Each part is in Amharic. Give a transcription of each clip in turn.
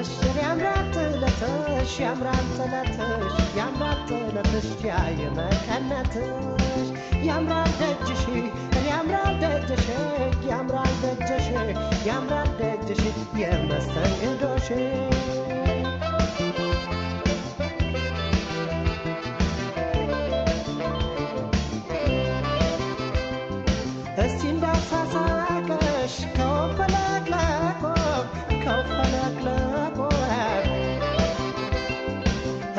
ያምራል ጥለትሽ ያምራል ጥለትሽ ያየመቀነትሽ ያምራል ደጅሽ ያምራል ደጅሽ ያምራል ደጅሽ ያምራል ደጅሽ የመስተንግዶሽ እስቲ እንዳሳሳቀሽ ከወፈለቅለቆ ከወፈለቅለቆ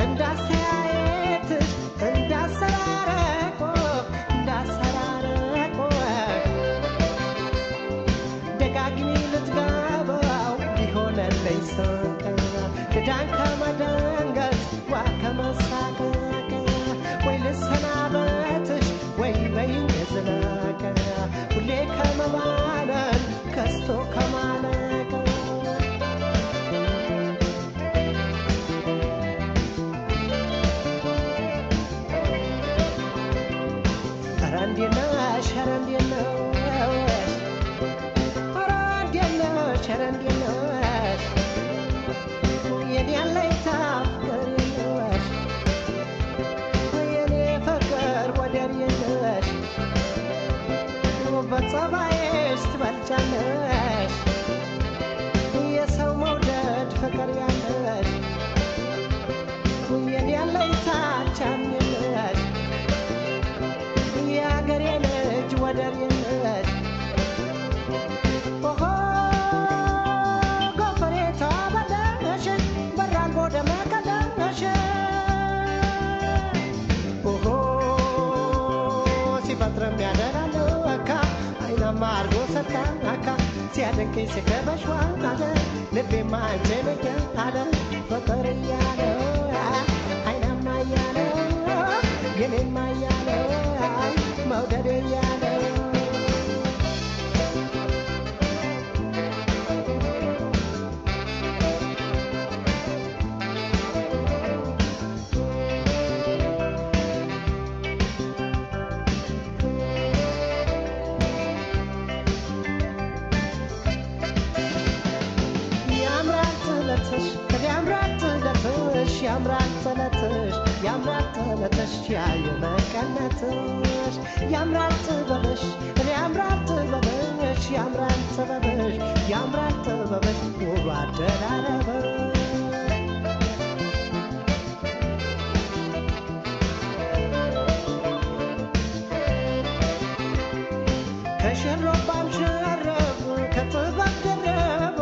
እንዳስተያየትሽ እንዳሰራረቆ እንዳሰራረቆ ደጋግሚ ልትገባው ቢሆነልኝ ስንቅ ድዳን ከመደንገጥ ዋ ከመሳቀቅ ወይ ልሰናበትሽ ወይ በይኝ ዝለቅ ሁሌ ከመባነን ከስቶ ከማለቅ ኧረ እንዴት ነሽ ኧረ እንዴት ነሽ ኧረ እንዴት ነሽ ኧረ እንዴት ነሽ የኔ አለኝታ ፍቅር የለሽ የኔ ፍቅር ወደር የለሽ በጸባይሽ ትበልጫለሽ የሰው መውደድ ፍቅር ያለሽ የኔ አለኝታ ቻም የለሽ የአገሬ ልጅ ወደር የለሽ ኦሆ ጎፈሬ ተበለሽ በራልቦ ደመቀለሽ ኦሆ ሲፈጥርም ያደራል አይናማ አርጎ ሰጣካ ሲያደንቀኝ ሲከበሽ ዋለ ልቤማ አንቺን እያለ ፍቅር እያለ አይናማ እያለ ግኔማ እያለ መውደድ እያለ ያምራል ጥለትሽ ያምራል ጥለትሽ ያምራል ጥለትሽ ያየመቀነትሽ ያምራል ጥበብሽ ያምራል ጥበብሽ ያምራል ጥበብሽ ያምራል ጥበብሽ ውብ አደራረብሽ ከሽሮባም ሸረብ ከጥበብ ደረቦ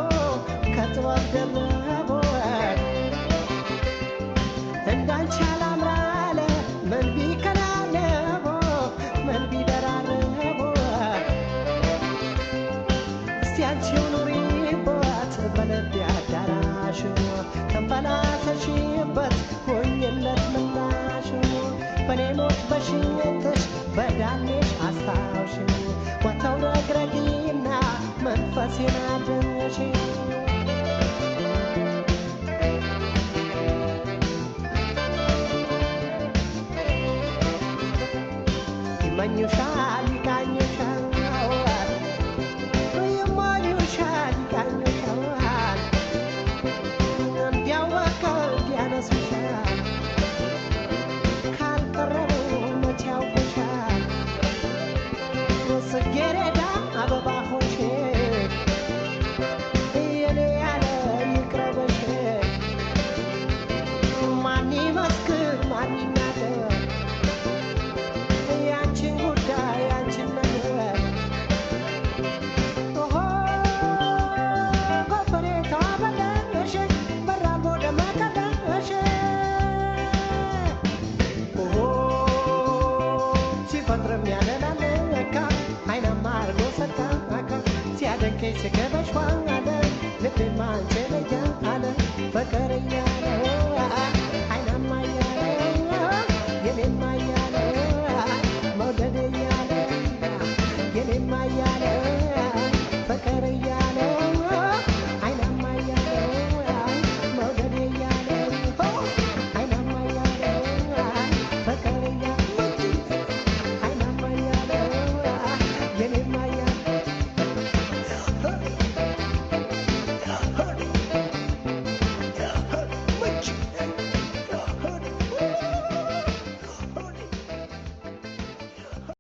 ከጥበብ ደረቦ እንዳንቺ አላምራለ ምን ቢከናነቦ ምን ቢደራረቦ እስቲ አንቺው ኑሪበት በልቤ አዳራሽ ተንበላሰሽበት ሆኝለት ምላሽ በኔ ሞት በሽኝትሽ በዳኔሽ አስታውሽ ወተው ረግረጊና መንፈሴን